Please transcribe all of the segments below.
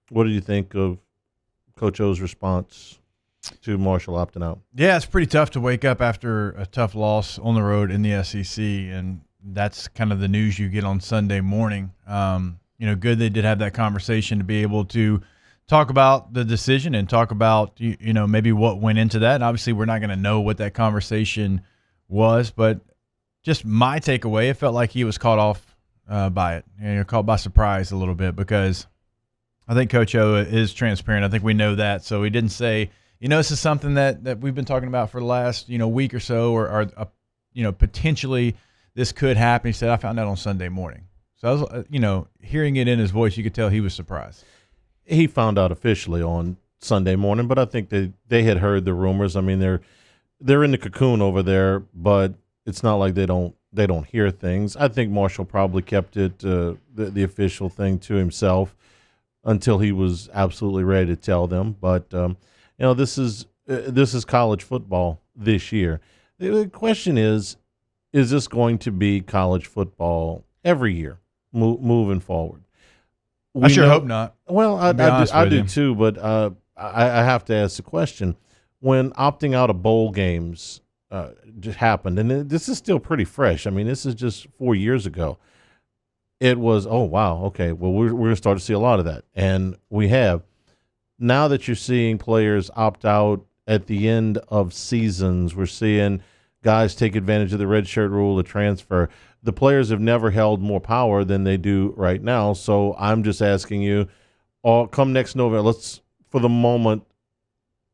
What did you think of Coach O's response to Marshall opting out? Yeah, it's pretty tough to wake up after a tough loss on the road in the SEC, and that's kind of the news you get on Sunday morning. Good they did have that conversation to be able to talk about the decision and talk about maybe what went into that. And obviously, we're not going to know what that conversation was, but just my takeaway, it felt like he was caught off by it, caught by surprise a little bit, because I think Coach O is transparent. I think we know that, so he didn't say, this is something that we've been talking about for the last week or so, or potentially this could happen. He said, I found out on Sunday morning. So I was, hearing it in his voice, you could tell he was surprised. He found out officially on Sunday morning, but I think they had heard the rumors. I mean, they're in the cocoon over there, but it's not like they don't hear things. I think Marshall probably kept it the official thing to himself until he was absolutely ready to tell them. But this is college football this year. The question is this going to be college football every year moving forward? I sure hope not. Well, I do too, but I have to ask the question. When opting out of bowl games just happened, and this is still pretty fresh. I mean, this is just 4 years ago. It was, oh, wow, okay, well, we're going to start to see a lot of that, and we have. Now that you're seeing players opt out at the end of seasons, we're seeing guys take advantage of the redshirt rule, the transfer. The players have never held more power than they do right now. So I'm just asking you, come next November, let's, for the moment,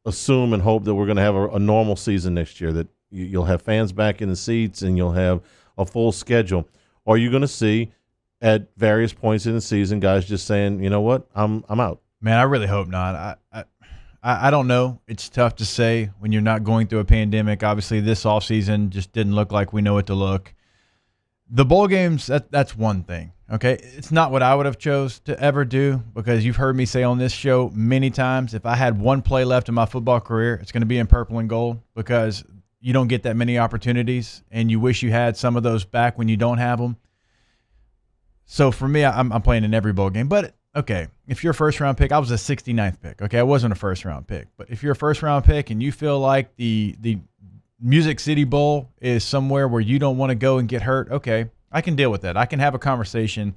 assume and hope that we're going to have a normal season next year, that you'll have fans back in the seats and you'll have a full schedule. Or are you going to see at various points in the season guys just saying, you know what, I'm out? Man, I really hope not. I don't know. It's tough to say when you're not going through a pandemic. Obviously, this offseason just didn't look like we know it to look. The bowl games, that's one thing, okay? It's not what I would have chose to ever do, because you've heard me say on this show many times, if I had one play left in my football career, it's going to be in purple and gold, because you don't get that many opportunities, and you wish you had some of those back when you don't have them. So for me, I'm playing in every bowl game. But, okay, if you're a first-round pick, I was a 69th pick, okay? I wasn't a first-round pick. But if you're a first-round pick and you feel like the Music City Bowl is somewhere where you don't want to go and get hurt, okay, I can deal with that. I can have a conversation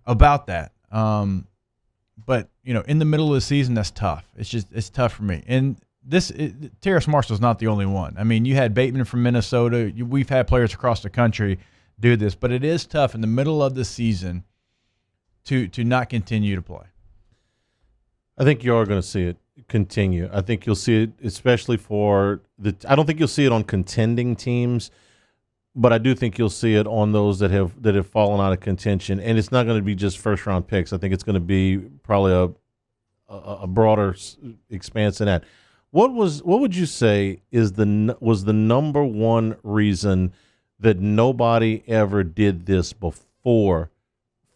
about that. But, in the middle of the season, that's tough. It's tough for me. And Terrace Marshall's not the only one. I mean, you had Bateman from Minnesota. We've had players across the country do this. But it is tough in the middle of the season to not continue to play. I think you are going to see it continue. I think you'll see it, especially for I don't think you'll see it on contending teams, but I do think you'll see it on those that have fallen out of contention. And it's not going to be just first round picks. I think it's going to be probably a broader expanse than that. What would you say was the number one reason that nobody ever did this before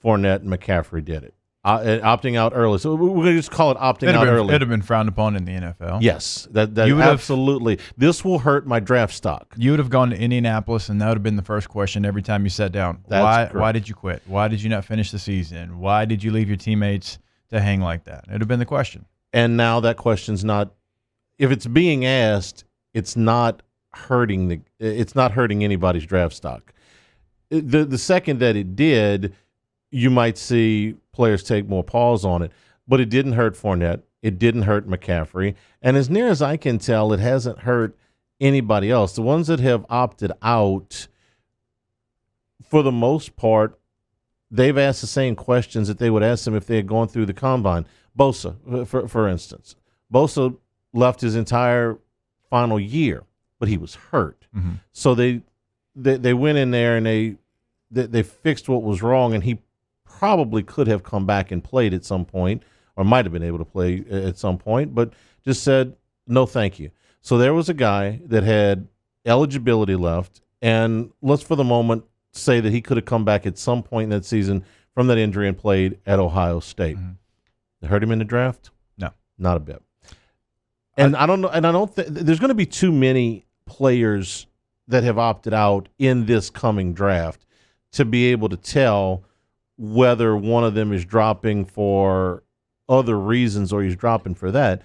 Fournette and McCaffrey did it? Opting out early. So we're going to just call it opting out early. It would have been frowned upon in the NFL. Yes, that absolutely. This will hurt my draft stock. You would have gone to Indianapolis, and that would have been the first question every time you sat down. Why did you quit? Why did you not finish the season? Why did you leave your teammates to hang like that? It would have been the question. And now that question's not. If it's being asked, it's not hurting anybody's draft stock. The second that it did, you might see players take more pause on it, but it didn't hurt Fournette. It didn't hurt McCaffrey. And as near as I can tell, it hasn't hurt anybody else. The ones that have opted out, for the most part, they've asked the same questions that they would ask them if they had gone through the combine. Bosa, for instance. Bosa left his entire final year, but he was hurt. Mm-hmm. So they went in there and they fixed what was wrong, and he probably could have come back and played at some point, or might have been able to play at some point, but just said, no, thank you. So there was a guy that had eligibility left, and let's for the moment say that he could have come back at some point in that season from that injury and played at Ohio State. Mm-hmm. They hurt him in the draft? No. Not a bit. And I don't think there's going to be too many players that have opted out in this coming draft to be able to tell whether one of them is dropping for other reasons or he's dropping for that.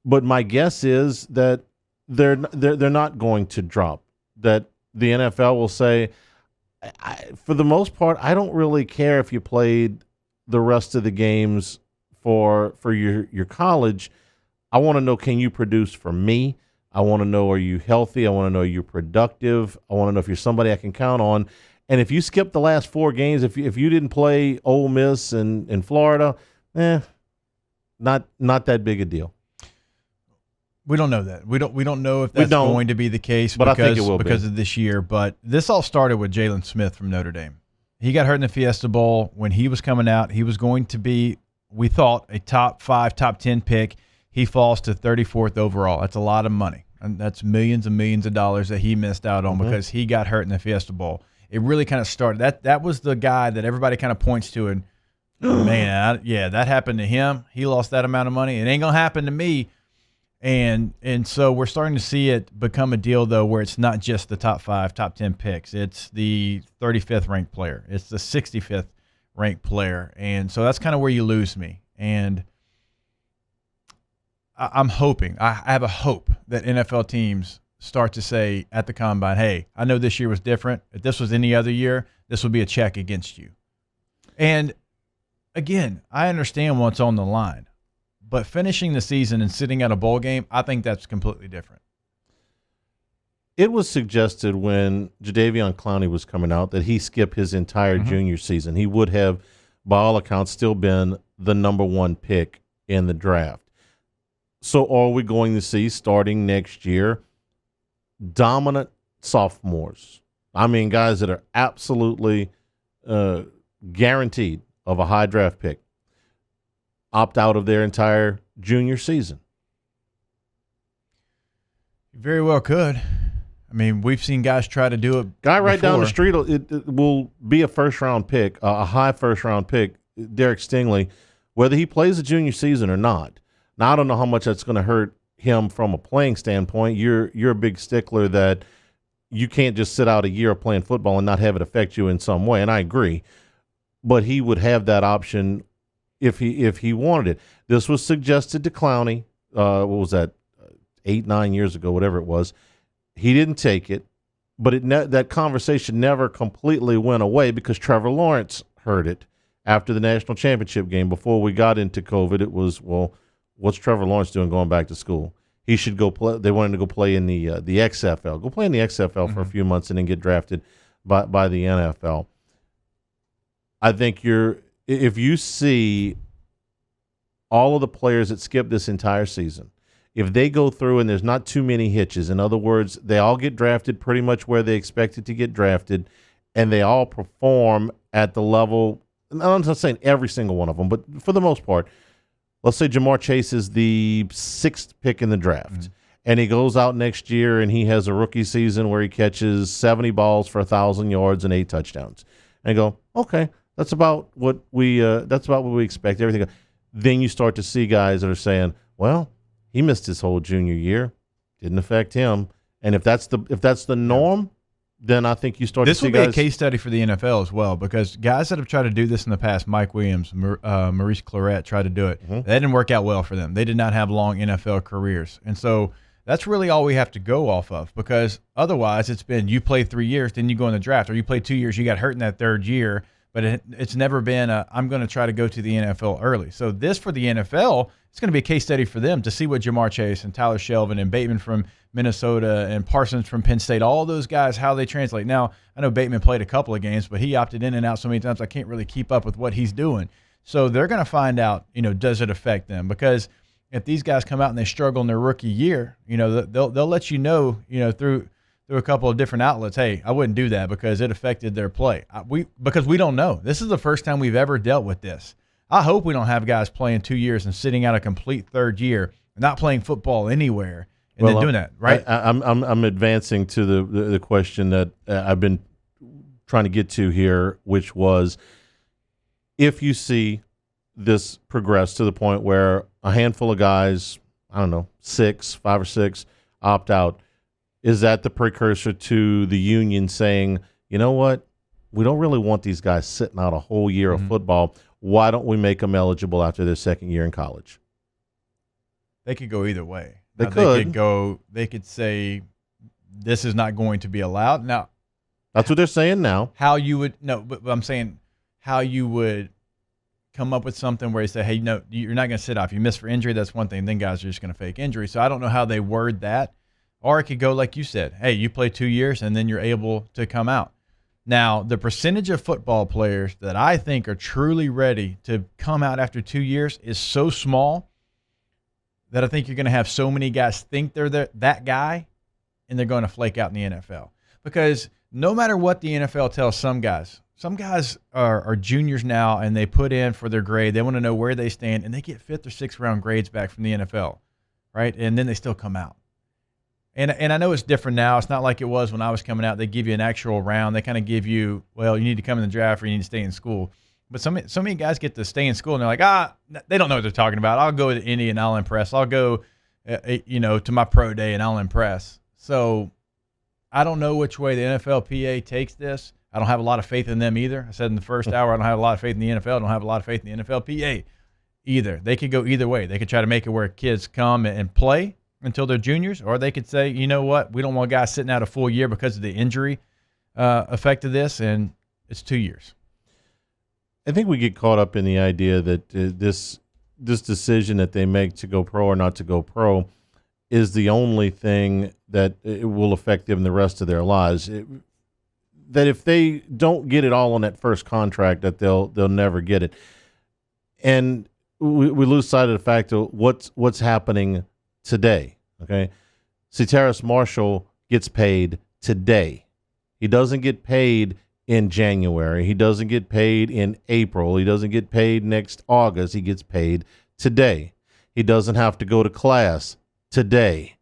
But my guess is that they're not going to drop. That the NFL will say, for the most part, I don't really care if you played the rest of the games for your college. I want to know, can you produce for me? I want to know, are you healthy? I want to know you're productive. I want to know if you're somebody I can count on. And if you skip the last 4 games, if you didn't play Ole Miss and Florida, not that big a deal. We don't know that. We don't know if that's going to be the case, but I think it will because of this year. But this all started with Jalen Smith from Notre Dame. He got hurt in the Fiesta Bowl. When he was coming out, he was going to be, we thought, a top 5, top 10 pick. He falls to 34th overall. That's a lot of money. And that's millions and millions of dollars that he missed out on because he got hurt in the Fiesta Bowl. It really kind of started. That was the guy that everybody kind of points to, and man, that happened to him. He lost that amount of money. It ain't gonna happen to me. And so we're starting to see it become a deal, though, where it's not just the top 5, top 10 picks. It's the 35th ranked player. It's the 65th ranked player. And so that's kind of where you lose me. And I'm hoping, I have a hope that NFL teams start to say at the combine, hey, I know this year was different. If this was any other year, this would be a check against you. And again, I understand what's on the line. But finishing the season and sitting at a bowl game, I think that's completely different. It was suggested when Jadeveon Clowney was coming out that he skip his entire junior season. He would have, by all accounts, still been the number 1 pick in the draft. So are we going to see, starting next year, dominant sophomores? I mean, guys that are absolutely guaranteed of a high draft pick opt out of their entire junior season? Very well could. I mean, we've seen guys try to do it. Guy right down the street, it will be a first-round pick, a high first-round pick, Derek Stingley, whether he plays a junior season or not. Now, I don't know how much that's going to hurt him from a playing standpoint. You're a big stickler that you can't just sit out a year of playing football and not have it affect you in some way, and I agree. But he would have that option if he wanted it. This was suggested to Clowney, what was that, 8-9 years ago, whatever it was. He didn't take it, but that conversation never completely went away because Trevor Lawrence heard it after the national championship game. Before we got into COVID, it was, well, what's Trevor Lawrence doing going back to school? He should go play. They wanted to go play in the XFL. Go play in the XFL for a few months and then get drafted by the NFL. I think if you see all of the players that skip this entire season, if they go through and there's not too many hitches, in other words, they all get drafted pretty much where they expected to get drafted, and they all perform at the level, I'm not saying every single one of them, but for the most part, let's say Jamar Chase is the 6th pick in the draft, and he goes out next year and he has a rookie season where he catches 70 balls for 1,000 yards and 8 touchdowns. And go, okay, that's about what we expect. Everything. Then you start to see guys that are saying, well, he missed his whole junior year, didn't affect him. And if that's the norm, then I think you start to see guys. This will be a case study for the NFL as well, because guys that have tried to do this in the past, Mike Williams, Maurice Clarett tried to do it. That didn't work out well for them. They did not have long NFL careers. And so that's really all we have to go off of, because otherwise it's been you play 3 years, then you go in the draft, or you play 2 years, you got hurt in that 3rd year. But it's never been I'm going to try to go to the NFL early. So this for the NFL, it's going to be a case study for them to see what Jamar Chase and Tyler Shelvin and Bateman from Minnesota and Parsons from Penn State, all those guys, how they translate. Now, I know Bateman played a couple of games, but he opted in and out so many times I can't really keep up with what he's doing. So they're going to find out, does it affect them? Because if these guys come out and they struggle in their rookie year, they'll let you know, through a couple of different outlets, hey, I wouldn't do that because it affected their play. Because we don't know. This is the first time we've ever dealt with this. I hope we don't have guys playing 2 years and sitting out a complete 3rd year, not playing football anywhere, and then doing that, right? I'm advancing to the question that I've been trying to get to here, which was, if you see this progress to the point where a handful of guys, I don't know, 5 or 6, opt out, is that the precursor to the union saying, you know what, we don't really want these guys sitting out a whole year of football. Why don't we make them eligible after their second year in college? They could go either way. They Now, could. They could say this is not going to be allowed. Now, That's what they're saying now. how you would but I'm saying how you would come up with something where you say, hey, no, you're not going to sit out. If you miss for injury, that's one thing. Then guys are just going to fake injury. So I don't know how they word that. Or it could go like you said, hey, you play 2 years and then you're able to come out. Now, the percentage of football players that I think are truly ready to come out after 2 years is so small that I think you're going to have so many guys think they're that guy, and they're going to flake out in the NFL. Because no matter what the NFL tells some guys are juniors now, and they put in for their grade. They want to know where they stand, and they get 5th or 6th round grades back from the NFL, right? And then they still come out. And I know it's different now. It's not like it was when I was coming out. They give you an actual round. They kind of give you, well, you need to come in the draft or you need to stay in school. But so many guys get to stay in school, and they're like, they don't know what they're talking about. I'll go to Indy and I'll impress. I'll go, to my pro day and I'll impress. So I don't know which way the NFLPA takes this. I don't have a lot of faith in them either. I said in the first hour, I don't have a lot of faith in the NFL. I don't have a lot of faith in the NFLPA either. They could go either way. They could try to make it where kids come and play until they're juniors, or they could say, you know what, we don't want guys sitting out a full year because of the injury effect of this, and it's 2 years. I think we get caught up in the idea that this decision that they make to go pro or not to go pro is the only thing that it will affect them the rest of their lives. That if they don't get it all on that first contract, that they'll never get it. And we lose sight of the fact of what's happening today. Okay, see, Terrace Marshall gets paid today. He doesn't get paid in January. He doesn't get paid in April. He doesn't get paid next August. He gets paid today. He doesn't have to go to class today.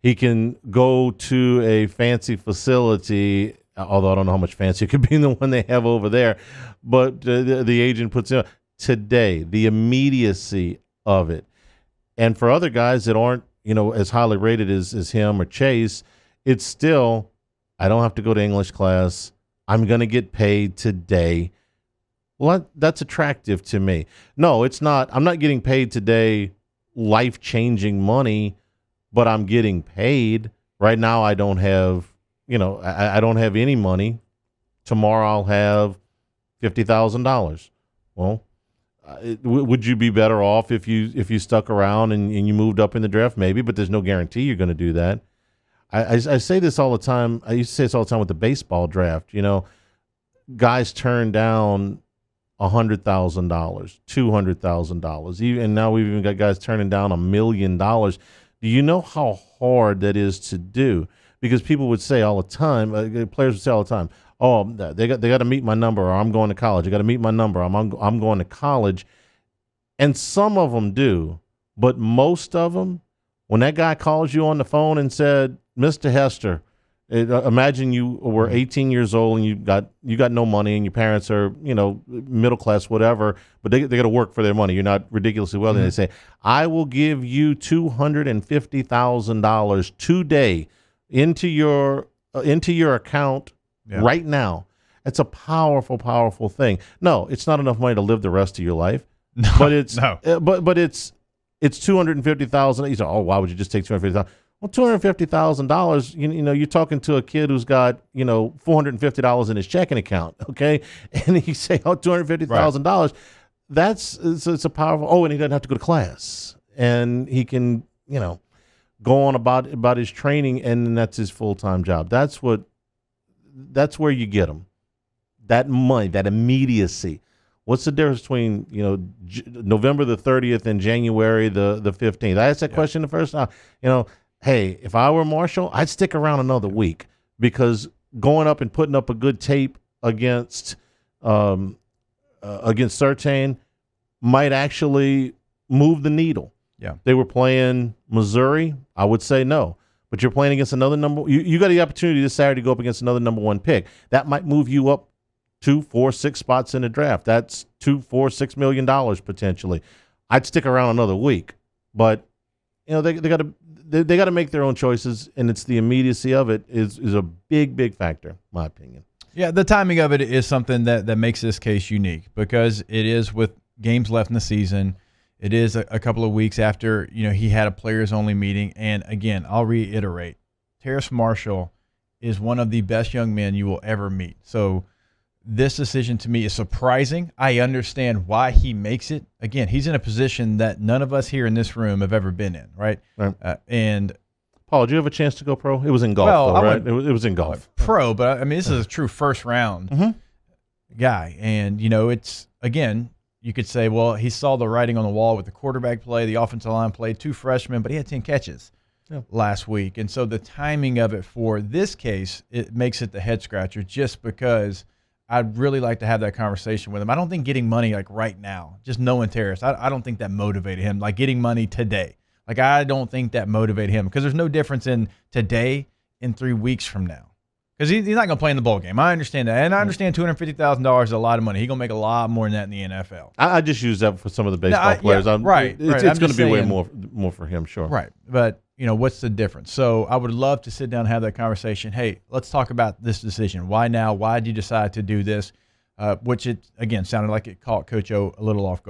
He can go to a fancy facility, although I don't know how much fancy it could be than the one they have over there, but the agent puts it today, the immediacy of it. And for other guys that aren't, as highly rated as him or Chase, it's still, I don't have to go to English class. I'm going to get paid today. Well, that's attractive to me. No, it's not. I'm not getting paid today life-changing money, but I'm getting paid. Right now I don't have, I don't have any money. Tomorrow I'll have $50,000. Well, would you be better off if you stuck around and you moved up in the draft? Maybe, but there's no guarantee you're going to do that. I say this all the time. I used to say this all the time with the baseball draft. Guys turn down $100,000, $200,000, and now we've even got guys turning down $1 million. Do you know how hard that is to do? Because people would say all the time, players would say all the time, "Oh, they got to meet my number, or I'm going to college. I got to meet my number. I'm going to college," and some of them do, but most of them, when that guy calls you on the phone and said, "Mr. Hester, imagine you were 18 years old and you got no money and your parents are, middle class, whatever, but they got to work for their money. You're not ridiculously wealthy." Mm-hmm. And they say, "I will give you $250,000 today into your account right now." It's a powerful, powerful thing. No, it's not enough money to live the rest of your life, but it's but it's $250,000. You say, "Oh, why would you just take $250,000?" Well, $250,000, you're talking to a kid who's got, $450 in his checking account, okay? And you say, oh, $250,000, it's a powerful, and he doesn't have to go to class. And he can, go on about his training, and that's his full-time job. That's where you get them. That money, that immediacy. What's the difference between, November the 30th and January the 15th? I asked that question the first time, hey, if I were Marshall, I'd stick around another week, because going up and putting up a good tape against Surtain might actually move the needle. Yeah. They were playing Missouri. I would say no. But you're playing against another you got the opportunity this Saturday to go up against another number one pick. That might move you up 2, 4, 6 spots in the draft. That's $2, $4, $6 million potentially. I'd stick around another week. But they got to make their own choices, and it's the immediacy of it is a big, big factor, in my opinion. Yeah, the timing of it is something that makes this case unique because it is with games left in the season. It is a couple of weeks after, he had a players-only meeting. And, again, I'll reiterate, Terrace Marshall is one of the best young men you will ever meet. So this decision to me is surprising. I understand why he makes it. Again, he's in a position that none of us here in this room have ever been in, right? And Paul, did you have a chance to go pro? It was in golf, right? It was in golf. Pro, but I mean, this is a true first-round guy. And, it's, again, you could say, well, he saw the writing on the wall with the quarterback play, the offensive line play, 2 freshmen, but he had 10 catches last week. And so the timing of it for this case, it makes it the head-scratcher just because I'd really like to have that conversation with him. I don't think getting money like right now, just knowing Terrace, I don't think that motivated him. Like getting money today. Like I don't think that motivated him because there's no difference in today and 3 weeks from now. Because he's not going to play in the bowl game. I understand that. And I understand $250,000 is a lot of money. He's going to make a lot more than that in the NFL. I just use that for some of the baseball players. Right. It's going to be way more for him, sure. Right. But, what's the difference? So I would love to sit down and have that conversation. Hey, let's talk about this decision. Why now? Why did you decide to do this? Which it, again, sounded like it caught Coach O a little off guard.